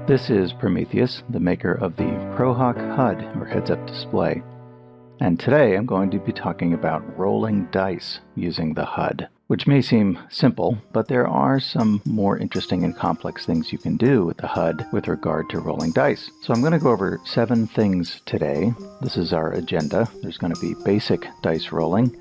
This is Prometheus, the maker of the Prohawk HUD, or heads-up display. And today I'm going to be talking about rolling dice using the HUD, which may seem simple, but there are some more interesting and complex things you can do with the HUD with regard to rolling dice. So I'm going to go over 7 things today. This is our agenda. There's going to be basic dice rolling,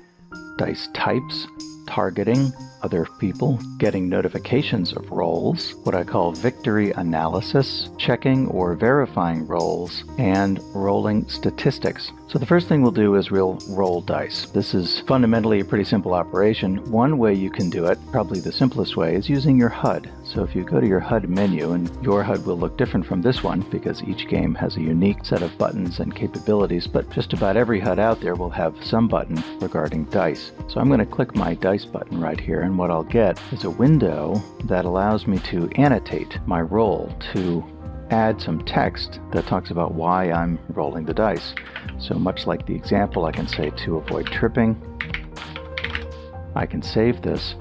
dice types, targeting other people, getting notifications of rolls, what I call victory analysis, checking or verifying rolls, and rolling statistics. So the first thing we'll do is we'll roll dice. This is fundamentally a pretty simple operation. One way you can do it, probably the simplest way, is using your HUD. So if you go to your HUD menu, and your HUD will look different from this one because each game has a unique set of buttons and capabilities, but just about every HUD out there will have some button regarding dice. So I'm going to click my dice button right here, and what I'll get is a window that allows me to annotate my roll, to add some text that talks about why I'm rolling the dice. So much like the example, I can say to avoid tripping. I can save this,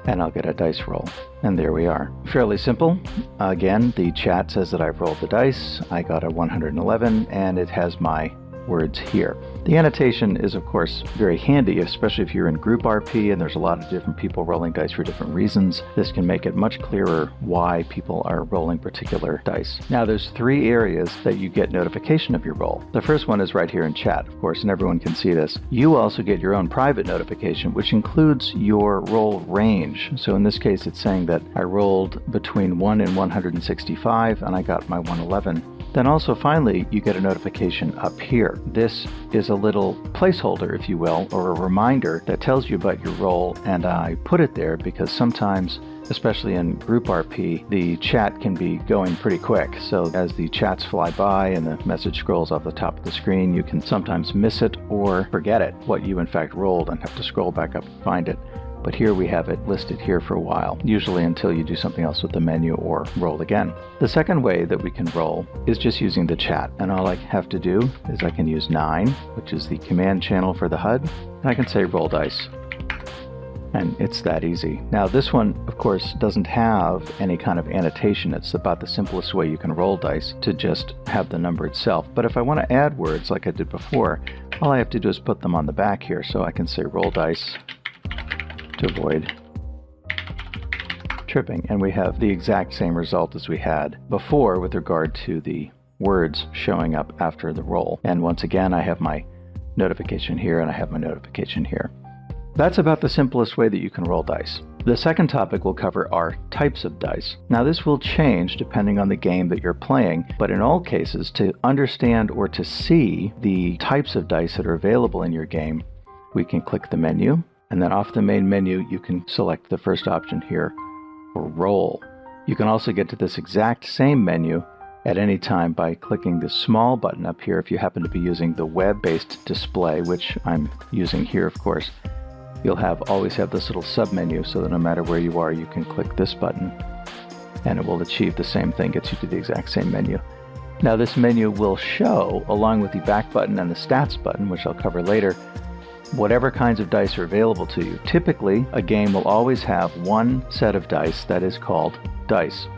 and I'll get a dice roll. And there we are. Fairly simple. Again, the chat says that I've rolled the dice. I got a 111, and it has my words here. The annotation is, of course, very handy, especially if you're in group RP and there's a lot of different people rolling dice for different reasons. This can make it much clearer why people are rolling particular dice. Now, there's 3 areas that you get notification of your roll. The first one is right here in chat, of course, and everyone can see this. You also get your own private notification, which includes your roll range. So in this case, it's saying that I rolled between 1 and 165, and I got my 111. Then also, finally, you get a notification up here. This is a little placeholder, if you will, or a reminder that tells you about your roll, and I put it there because sometimes, especially in group RP, the chat can be going pretty quick. So as the chats fly by and the message scrolls off the top of the screen, you can sometimes miss it or forget it, what you in fact rolled, and have to scroll back up and find it. But here we have it listed here for a while, usually until you do something else with the menu or roll again. The second way that we can roll is just using the chat, and all I have to do is I can use 9, which is the command channel for the HUD, and I can say roll dice. And it's that easy. Now this one, of course, doesn't have any kind of annotation. It's about the simplest way you can roll dice, to just have the number itself. But if I want to add words like I did before, all I have to do is put them on the back here. So I can say roll dice to avoid tripping, and we have the exact same result as we had before with regard to the words showing up after the roll. And once again, I have my notification here and I have my notification here. That's about the simplest way that you can roll dice. The second topic we'll cover are types of dice. Now this will change depending on the game that you're playing, but in all cases, to understand or to see the types of dice that are available in your game, we can click the menu, and then off the main menu, you can select the first option here for roll. You can also get to this exact same menu at any time by clicking the small button up here if you happen to be using the web-based display, which I'm using here, of course. You'll always have this little sub-menu so that no matter where you are, you can click this button, and it will achieve the same thing, gets you to the exact same menu. Now this menu will show, along with the back button and the stats button, which I'll cover later, whatever kinds of dice are available to you. Typically, a game will always have one set of dice that is called dice.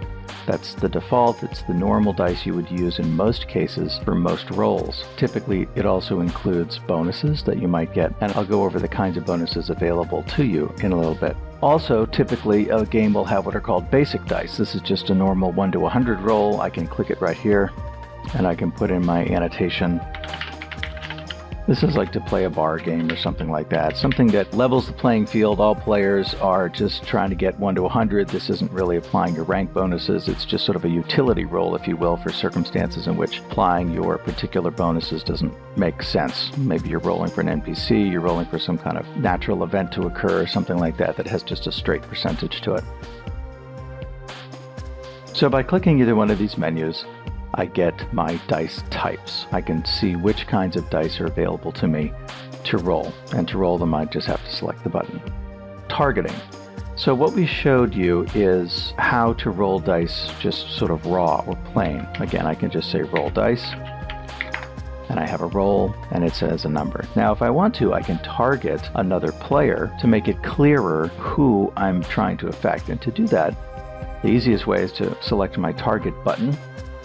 That's the default. It's the normal dice you would use in most cases for most rolls. Typically, it also includes bonuses that you might get, and I'll go over the kinds of bonuses available to you in a little bit. Also, typically, a game will have what are called basic dice. This is just a normal 1 to 100 roll. I can click it right here, and I can put in my annotation. This is like to play a bar game or something like that. Something that levels the playing field. All players are just trying to get 1 to 100. This isn't really applying your rank bonuses. It's just sort of a utility roll, if you will, for circumstances in which applying your particular bonuses doesn't make sense. Maybe you're rolling for an NPC, you're rolling for some kind of natural event to occur, or something like that has just a straight percentage to it. So by clicking either one of these menus, I get my dice types. I can see which kinds of dice are available to me to roll. And to roll them, I just have to select the button. Targeting. So what we showed you is how to roll dice just sort of raw or plain. Again, I can just say roll dice, and I have a roll, and it says a number. Now, if I want to, I can target another player to make it clearer who I'm trying to affect. And to do that, The easiest way is to select my target button.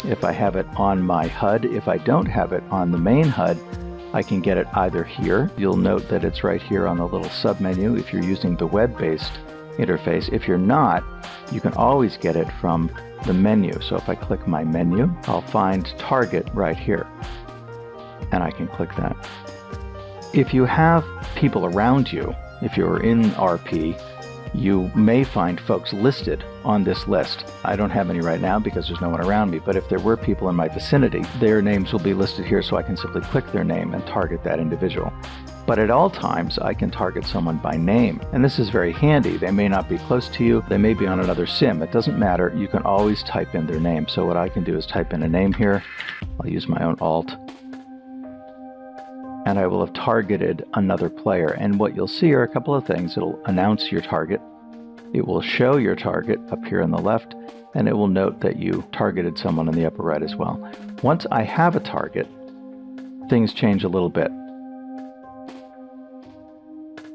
If I have it on my HUD, if I don't have it on the main HUD, I can get it either here. You'll note that it's right here on the little submenu if you're using the web-based interface. If you're not, you can always get it from the menu. So if I click my menu, I'll find target right here, and I can click that. If you have people around you, if you're in RP, you may find folks listed on this list. I don't have any right now because there's no one around me, but if there were people in my vicinity, their names will be listed here, so I can simply click their name and target that individual. But at all times, I can target someone by name, and this is very handy. They may not be close to you, they may be on another sim. It doesn't matter, you can always type in their name. So what I can do is type in a name here. I'll use my own Alt, and I will have targeted another player. And what you'll see are a couple of things. It'll announce your target, it will show your target up here on the left, and it will note that you targeted someone in the upper right as well. Once I have a target, things change a little bit.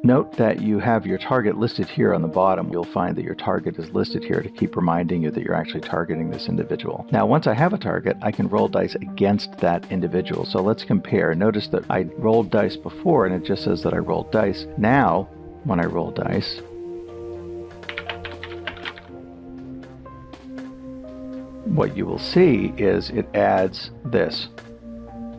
Note that you have your target listed here on the bottom. You'll find that your target is listed here to keep reminding you that you're actually targeting this individual. Now, once I have a target, I can roll dice against that individual. So let's compare. Notice that I rolled dice before and it just says that I rolled dice. Now, when I roll dice, what you will see is it adds this.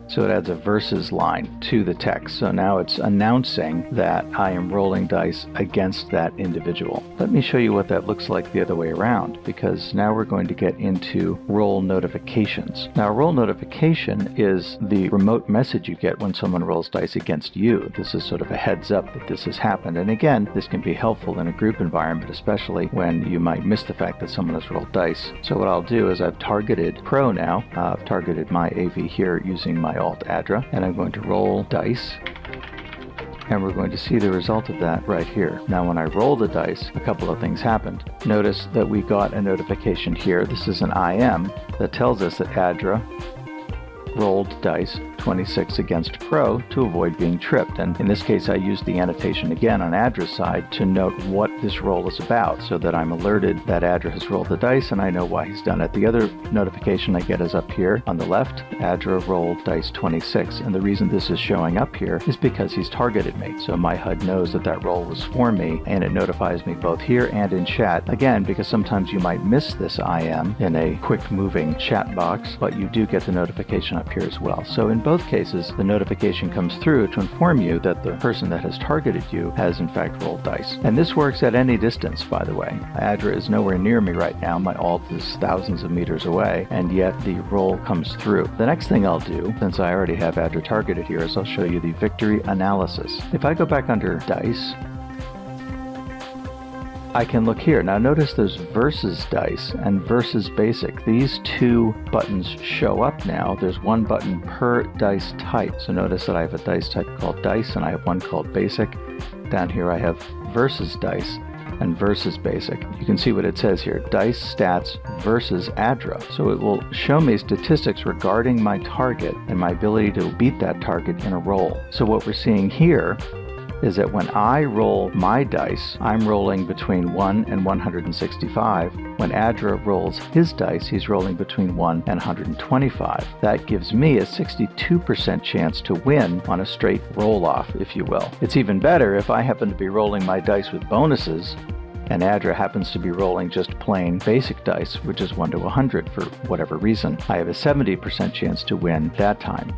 So it adds a versus line to the text. So now it's announcing that I am rolling dice against that individual. Let me show you what that looks like the other way around, because now we're going to get into roll notifications. Now, roll notification is the remote message you get when someone rolls dice against you. This is sort of a heads up that this has happened. And again, this can be helpful in a group environment, especially when you might miss the fact that someone has rolled dice. So what I'll do is I've targeted Pro now. I've targeted my AV here using my Alt Adra, and I'm going to roll dice, and we're going to see the result of that right here. Now, when I roll the dice, a couple of things happened. Notice that we got a notification here. This is an IM that tells us that Adra rolled dice 26 against Pro to avoid being tripped. And in this case, I used the annotation again on Adra's side to note what this roll is about, so that I'm alerted that Adra has rolled the dice and I know why he's done it. The other notification I get is up here on the left. Adra rolled dice 26, and the reason this is showing up here is because he's targeted me. So my HUD knows that that roll was for me, and it notifies me both here and in chat. Again, because sometimes you might miss this IM in a quick moving chat box, but you do get the notification up here as well. So in both cases, the notification comes through to inform you that the person that has targeted you has in fact rolled dice. And this works at any distance, by the way. Adra is nowhere near me right now. My Alt is thousands of meters away, and yet the roll comes through. The next thing I'll do, since I already have Adra targeted here, is I'll show you the victory analysis. If I go back under dice, I can look here. Now notice there's versus dice and versus basic. These two buttons show up now. There's one button per dice type. So notice that I have a dice type called dice and I have one called basic. Down here I have versus dice and versus basic. You can see what it says here, dice stats versus Adra. So it will show me statistics regarding my target and my ability to beat that target in a roll. So what we're seeing here is that when I roll my dice, I'm rolling between 1 and 165. When Adra rolls his dice, he's rolling between 1 and 125. That gives me a 62% chance to win on a straight roll-off, if you will. It's even better if I happen to be rolling my dice with bonuses, and Adra happens to be rolling just plain basic dice, which is 1 to 100 for whatever reason. I have a 70% chance to win that time.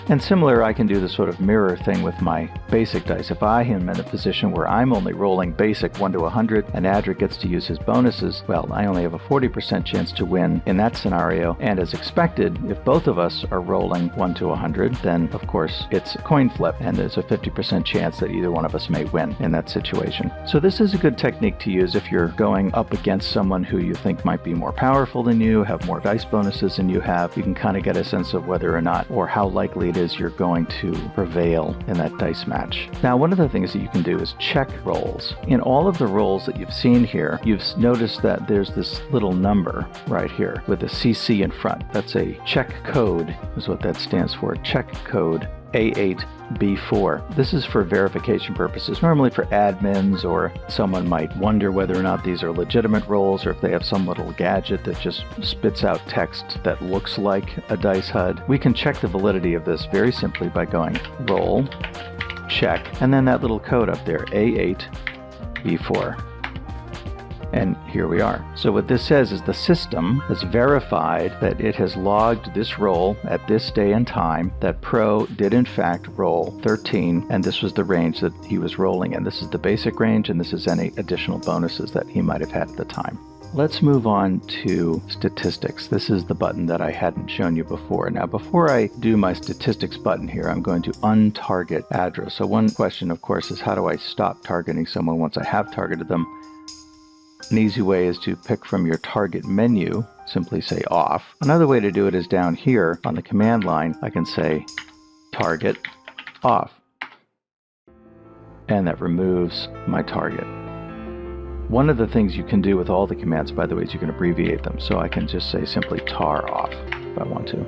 And similar, I can do the sort of mirror thing with my basic dice. If I am in a position where I'm only rolling basic 1 to 100 and Adra gets to use his bonuses, well, I only have a 40% chance to win in that scenario. And as expected, if both of us are rolling 1 to 100, then of course it's a coin flip, and there's a 50% chance that either one of us may win in that situation. So this is a good technique to use if you're going up against someone who you think might be more powerful than you, have more dice bonuses than you have. You can kind of get a sense of whether or not, or how likely it is you're going to prevail in that dice match. Now, one of the things that you can do is check rolls. In all of the rolls that you've seen here, you've noticed that there's this little number right here with a CC in front. That's a check code, is what that stands for, check code. A8, B4. This is for verification purposes, normally for admins, or someone might wonder whether or not these are legitimate rolls, or if they have some little gadget that just spits out text that looks like a dice HUD. We can check the validity of this very simply by going roll, check, and then that little code up there, A8, B4. And here we are. So what this says is the system has verified that it has logged this roll at this day and time, that Pro did in fact roll 13, and this was the range that he was rolling in. This is the basic range, and this is any additional bonuses that he might have had at the time. Let's move on to statistics. This is the button that I hadn't shown you before. Now, before I do my statistics button here, I'm going to untarget Adra. So one question, of course, is how do I stop targeting someone once I have targeted them? An easy way is to pick from your target menu, simply say off. Another way to do it is down here on the command line, I can say target off. And that removes my target. One of the things you can do with all the commands, by the way, is you can abbreviate them. So I can just say simply tar off if I want to.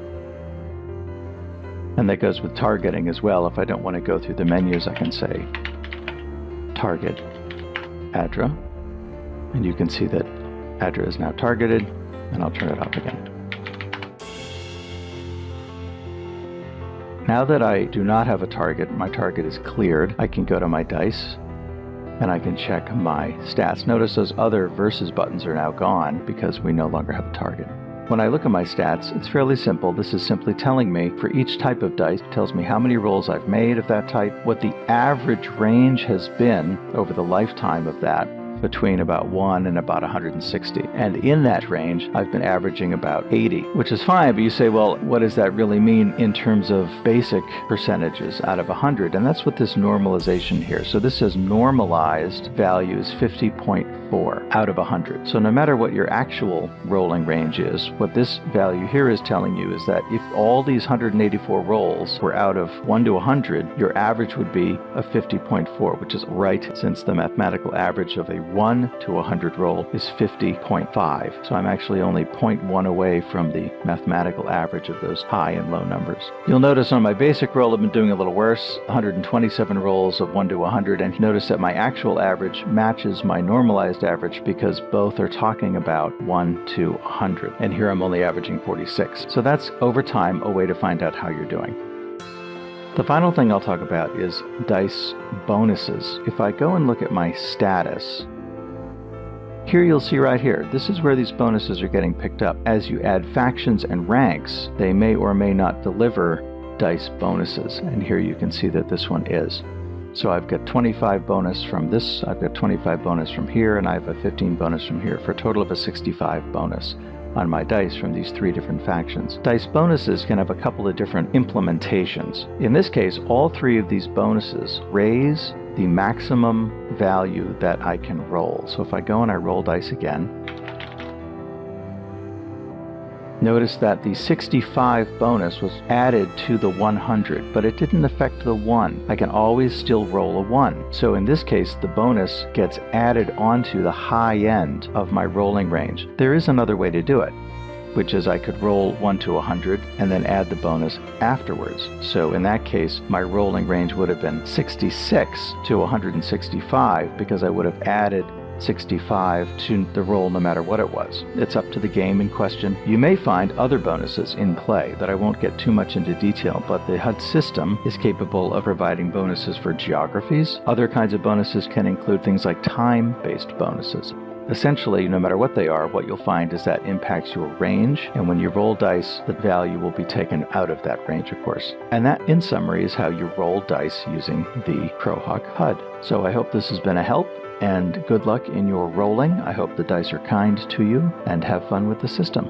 And that goes with targeting as well. If I don't want to go through the menus, I can say target Adra. And you can see that Adra is now targeted, and I'll turn it off again. Now that I do not have a target, my target is cleared, I can go to my dice, and I can check my stats. Notice those other versus buttons are now gone because we no longer have a target. When I look at my stats, it's fairly simple. This is simply telling me for each type of dice, it tells me how many rolls I've made of that type, what the average range has been over the lifetime of that, between about 1 and about 160. And in that range, I've been averaging about 80, which is fine, but you say, well, what does that really mean in terms of basic percentages out of 100? And that's what this normalization here. So this says normalized value is 50.4 out of 100. So no matter what your actual rolling range is, what this value here is telling you is that if all these 184 rolls were out of 1 to 100, your average would be a 50.4, which is right, since the mathematical average of a 1 to 100 roll is 50.5. So I'm actually only 0.1 away from the mathematical average of those high and low numbers. You'll notice on my basic roll I've been doing a little worse, 127 rolls of 1 to 100, and notice that my actual average matches my normalized average because both are talking about 1 to 100. And here I'm only averaging 46. So that's over time a way to find out how you're doing. The final thing I'll talk about is dice bonuses. If I go and look at my status, here you'll see right here, this is where these bonuses are getting picked up. As you add factions and ranks, they may or may not deliver dice bonuses. And here you can see that this one is. So I've got 25 bonus from this, I've got 25 bonus from here, and I have a 15 bonus from here for a total of a 65 bonus on my dice from these 3 different factions. Dice bonuses can have a couple of different implementations. In this case, all 3 of these bonuses raise the maximum value that I can roll. So if I go and I roll dice again, notice that the 65 bonus was added to the 100, but it didn't affect the 1. I can always still roll a 1. So in this case, the bonus gets added onto the high end of my rolling range. There is another way to do it, which is I could roll 1 to 100 and then add the bonus afterwards. So in that case, my rolling range would have been 66 to 165 because I would have added 65 to the roll no matter what it was. It's up to the game in question. You may find other bonuses in play that I won't get too much into detail, but the HUD system is capable of providing bonuses for geographies. Other kinds of bonuses can include things like time-based bonuses. Essentially, no matter what they are, what you'll find is that impacts your range, and when you roll dice, the value will be taken out of that range, of course. And that, in summary, is how you roll dice using the Prohawk HUD. So I hope this has been a help, and good luck in your rolling. I hope the dice are kind to you, and have fun with the system.